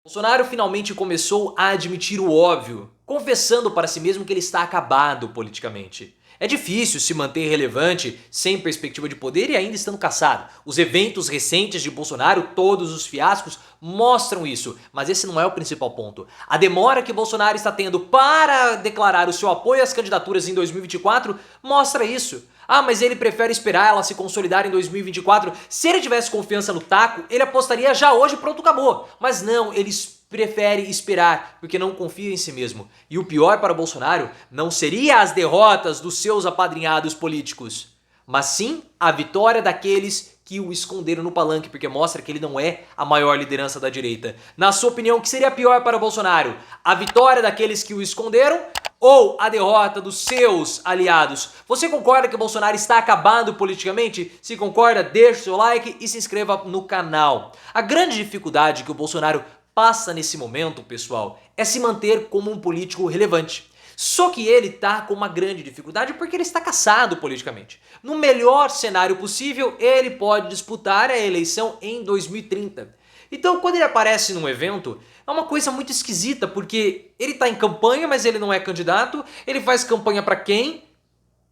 Bolsonaro finalmente começou a admitir o óbvio, confessando para si mesmo que ele está acabado politicamente. É difícil se manter relevante sem perspectiva de poder e ainda estando caçado. Os eventos recentes de Bolsonaro, todos os fiascos, mostram isso, mas esse não é o principal ponto. A demora que Bolsonaro está tendo para declarar o seu apoio às candidaturas em 2024 mostra isso. Ah, mas ele prefere esperar ela se consolidar em 2024. Se ele tivesse confiança no taco, ele apostaria já hoje, pronto, acabou. Mas não, ele prefere esperar, porque não confia em si mesmo. E o pior para Bolsonaro não seria as derrotas dos seus apadrinhados políticos, mas sim a vitória daqueles que o esconderam no palanque, porque mostra que ele não é a maior liderança da direita. Na sua opinião, o que seria pior para Bolsonaro? A vitória daqueles que o esconderam ou a derrota dos seus aliados? Você concorda que Bolsonaro está acabado politicamente? Se concorda, deixe o seu like e se inscreva no canal. A grande dificuldade que o Bolsonaro passa nesse momento, pessoal, é se manter como um político relevante. Só que ele tá com uma grande dificuldade porque ele está caçado politicamente. No melhor cenário possível, ele pode disputar a eleição em 2030. Então, quando ele aparece num evento, é uma coisa muito esquisita, porque ele tá em campanha, mas ele não é candidato. Ele faz campanha para quem?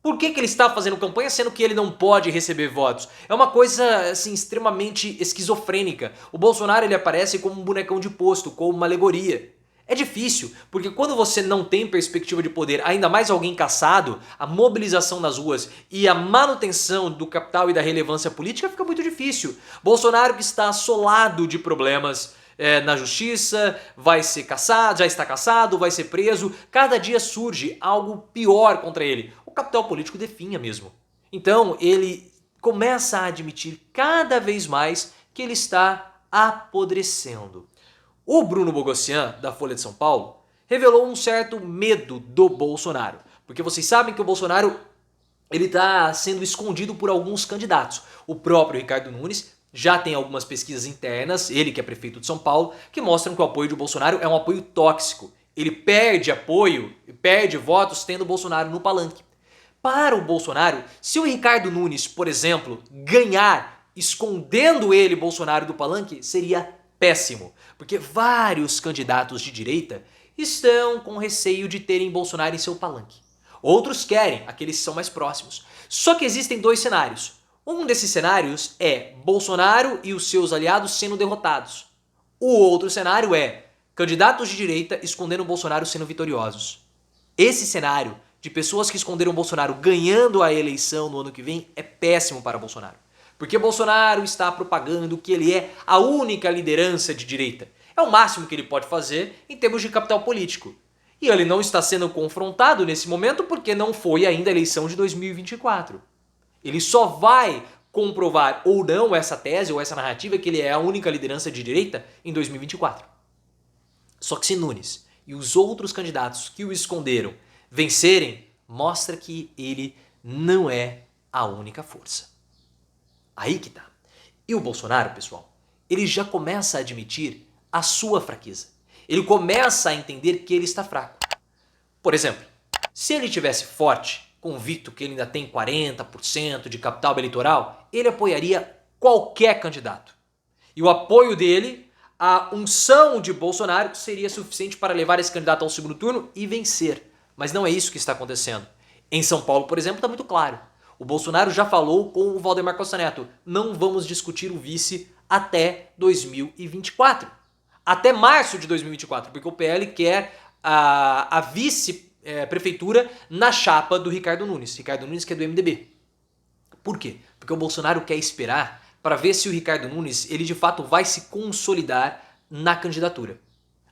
Por que ele está fazendo campanha sendo que ele não pode receber votos? É uma coisa assim extremamente esquizofrênica. O Bolsonaro ele aparece como um bonecão de posto, como uma alegoria. É difícil, porque quando você não tem perspectiva de poder, ainda mais alguém caçado, a mobilização nas ruas e a manutenção do capital e da relevância política fica muito difícil. Bolsonaro que está assolado de problemas na justiça, vai ser caçado, já está caçado, vai ser preso. Cada dia surge algo pior contra ele. O capital político definha mesmo. Então ele começa a admitir cada vez mais que ele está apodrecendo. O Bruno Bogossian, da Folha de São Paulo, revelou um certo medo do Bolsonaro. Porque vocês sabem que o Bolsonaro ele está sendo escondido por alguns candidatos. O próprio Ricardo Nunes já tem algumas pesquisas internas, ele que é prefeito de São Paulo, que mostram que o apoio de Bolsonaro é um apoio tóxico. Ele perde apoio, perde votos tendo o Bolsonaro no palanque. Para o Bolsonaro, se o Ricardo Nunes, por exemplo, ganhar escondendo ele, Bolsonaro, do palanque, seria péssimo, porque vários candidatos de direita estão com receio de terem Bolsonaro em seu palanque. Outros querem, aqueles que são mais próximos. Só que existem dois cenários. Um desses cenários é Bolsonaro e os seus aliados sendo derrotados. O outro cenário é candidatos de direita escondendo Bolsonaro sendo vitoriosos. Esse cenário de pessoas que esconderam Bolsonaro ganhando a eleição no ano que vem é péssimo para Bolsonaro. Porque Bolsonaro está propagando que ele é a única liderança de direita. É o máximo que ele pode fazer em termos de capital político. E ele não está sendo confrontado nesse momento porque não foi ainda a eleição de 2024. Ele só vai comprovar ou não essa tese ou essa narrativa que ele é a única liderança de direita em 2024. Só que se Nunes e os outros candidatos que o esconderam vencerem, mostra que ele não é a única força. Aí que tá. E o Bolsonaro, pessoal, ele já começa a admitir a sua fraqueza. Ele começa a entender que ele está fraco. Por exemplo, se ele tivesse forte, convicto que ele ainda tem 40% de capital eleitoral, ele apoiaria qualquer candidato. E o apoio dele, a unção de Bolsonaro, seria suficiente para levar esse candidato ao segundo turno e vencer. Mas não é isso que está acontecendo. Em São Paulo, por exemplo, está muito claro. O Bolsonaro já falou com o Valdemar Costa Neto, não vamos discutir o vice até 2024. Até março de 2024, porque o PL quer a vice-prefeitura na chapa do Ricardo Nunes. Ricardo Nunes que é do MDB. Por quê? Porque o Bolsonaro quer esperar para ver se o Ricardo Nunes ele de fato vai se consolidar na candidatura.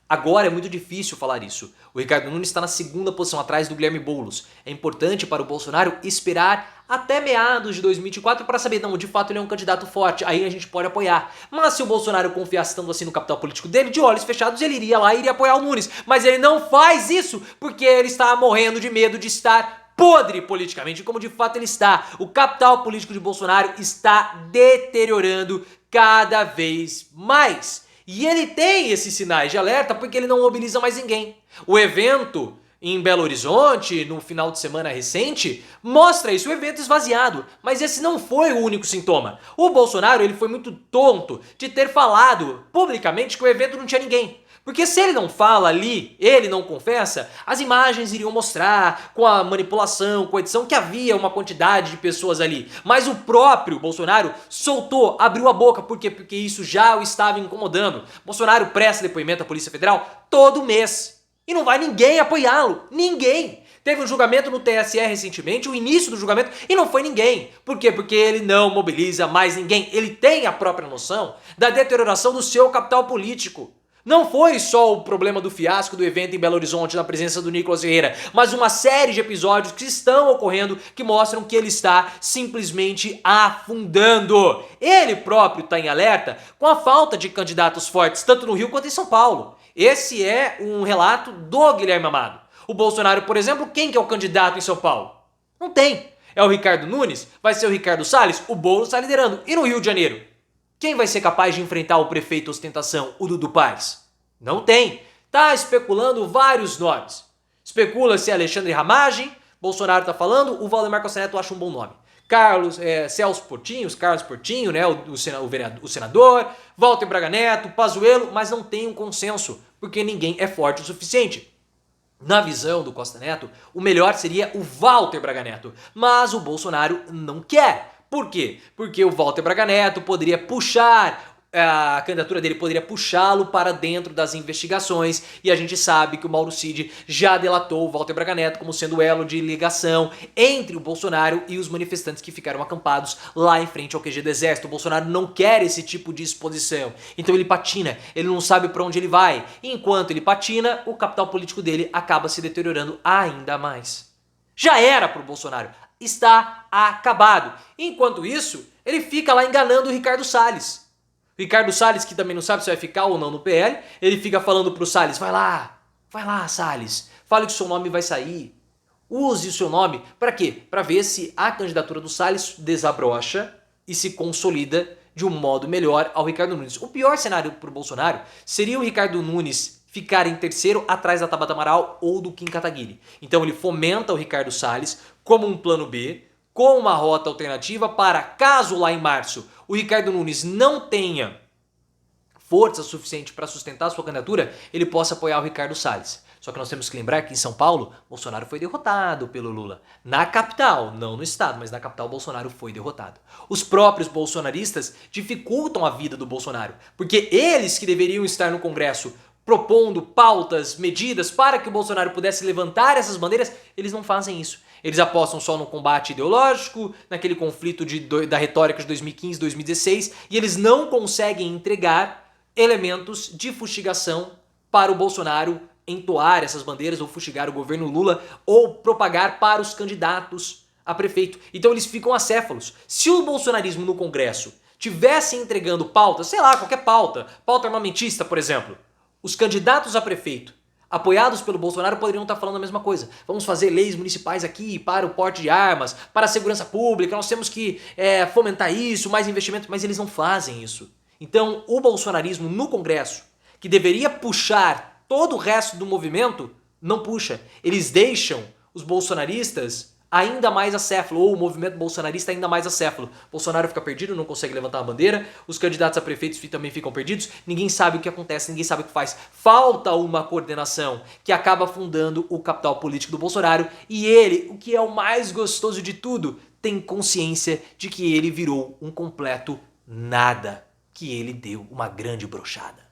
Agora é muito difícil falar isso. O Ricardo Nunes está na segunda posição, atrás do Guilherme Boulos. É importante para o Bolsonaro esperar até meados de 2024 para saber, não, de fato ele é um candidato forte, aí a gente pode apoiar. Mas se o Bolsonaro confiasse tanto assim no capital político dele, de olhos fechados ele iria lá e iria apoiar o Nunes. Mas ele não faz isso porque ele está morrendo de medo de estar podre politicamente, como de fato ele está. O capital político de Bolsonaro está deteriorando cada vez mais. E ele tem esses sinais de alerta porque ele não mobiliza mais ninguém. O evento em Belo Horizonte, no final de semana recente, mostra isso, o evento esvaziado. Mas esse não foi o único sintoma. O Bolsonaro ele foi muito tonto de ter falado publicamente que o evento não tinha ninguém. Porque se ele não fala ali, ele não confessa, as imagens iriam mostrar, com a manipulação, com a edição, que havia uma quantidade de pessoas ali. Mas o próprio Bolsonaro soltou, abriu a boca. Por quê? Porque isso já o estava incomodando. Bolsonaro presta depoimento à Polícia Federal todo mês. E não vai ninguém apoiá-lo. Ninguém. Teve um julgamento no TSE recentemente, o início do julgamento, e não foi ninguém. Por quê? Porque ele não mobiliza mais ninguém. Ele tem a própria noção da deterioração do seu capital político. Não foi só o problema do fiasco do evento em Belo Horizonte na presença do Nicolas Ferreira, mas uma série de episódios que estão ocorrendo que mostram que ele está simplesmente afundando. Ele próprio está em alerta com a falta de candidatos fortes, tanto no Rio quanto em São Paulo. Esse é um relato do Guilherme Amado. O Bolsonaro, por exemplo, quem que é o candidato em São Paulo? Não tem. É o Ricardo Nunes? Vai ser o Ricardo Salles? O Boulos está liderando. E no Rio de Janeiro? Quem vai ser capaz de enfrentar o prefeito ostentação, o Dudu Paes? Não tem. Tá especulando vários nomes. Especula-se Alexandre Ramagem, Bolsonaro tá falando, o Valdemar Costa Neto acha um bom nome. Celso Portinho, Carlos Portinho, né, o senador, Walter Braga Neto, Pazuello, mas não tem um consenso, porque ninguém é forte o suficiente. Na visão do Costa Neto, o melhor seria o Walter Braga Neto, mas o Bolsonaro não quer. Por quê? Porque o Walter Braga Neto poderia puxar, a candidatura dele poderia puxá-lo para dentro das investigações, e a gente sabe que o Mauro Cid já delatou o Walter Braga Neto como sendo o elo de ligação entre o Bolsonaro e os manifestantes que ficaram acampados lá em frente ao QG do Exército. O Bolsonaro não quer esse tipo de exposição, então ele patina, ele não sabe para onde ele vai. E enquanto ele patina, o capital político dele acaba se deteriorando ainda mais. Já era pro Bolsonaro. Está acabado. Enquanto isso, ele fica lá enganando o Ricardo Salles. Ricardo Salles, que também não sabe se vai ficar ou não no PL, ele fica falando pro Salles, vai lá, Salles, fale que o seu nome vai sair. Use o seu nome. Para quê? Para ver se a candidatura do Salles desabrocha e se consolida de um modo melhor ao Ricardo Nunes. O pior cenário pro Bolsonaro seria o Ricardo Nunes ficar em terceiro atrás da Tabata Amaral ou do Kim Kataguiri. Então ele fomenta o Ricardo Salles como um plano B, com uma rota alternativa para, caso lá em março o Ricardo Nunes não tenha força suficiente para sustentar a sua candidatura, ele possa apoiar o Ricardo Salles. Só que nós temos que lembrar que em São Paulo, Bolsonaro foi derrotado pelo Lula. Na capital, não no estado, mas na capital Bolsonaro foi derrotado. Os próprios bolsonaristas dificultam a vida do Bolsonaro, porque eles que deveriam estar no Congresso propondo pautas, medidas para que o Bolsonaro pudesse levantar essas bandeiras, eles não fazem isso. Eles apostam só no combate ideológico, naquele conflito da retórica de 2015, 2016, e eles não conseguem entregar elementos de fustigação para o Bolsonaro entoar essas bandeiras ou fustigar o governo Lula ou propagar para os candidatos a prefeito. Então eles ficam acéfalos. Se o bolsonarismo no Congresso tivesse entregando pautas, sei lá, qualquer pauta armamentista, por exemplo, os candidatos a prefeito, apoiados pelo Bolsonaro, poderiam estar falando a mesma coisa. Vamos fazer leis municipais aqui para o porte de armas, para a segurança pública, nós temos que fomentar isso, mais investimento, mas eles não fazem isso. Então, o bolsonarismo no Congresso, que deveria puxar todo o resto do movimento, não puxa. Eles deixam os bolsonaristas ainda mais acéfalo, ou o movimento bolsonarista ainda mais acéfalo. Bolsonaro fica perdido, não consegue levantar a bandeira, os candidatos a prefeitos também ficam perdidos, ninguém sabe o que acontece, ninguém sabe o que faz. Falta uma coordenação que acaba afundando o capital político do Bolsonaro, e ele, o que é o mais gostoso de tudo, tem consciência de que ele virou um completo nada, que ele deu uma grande brochada.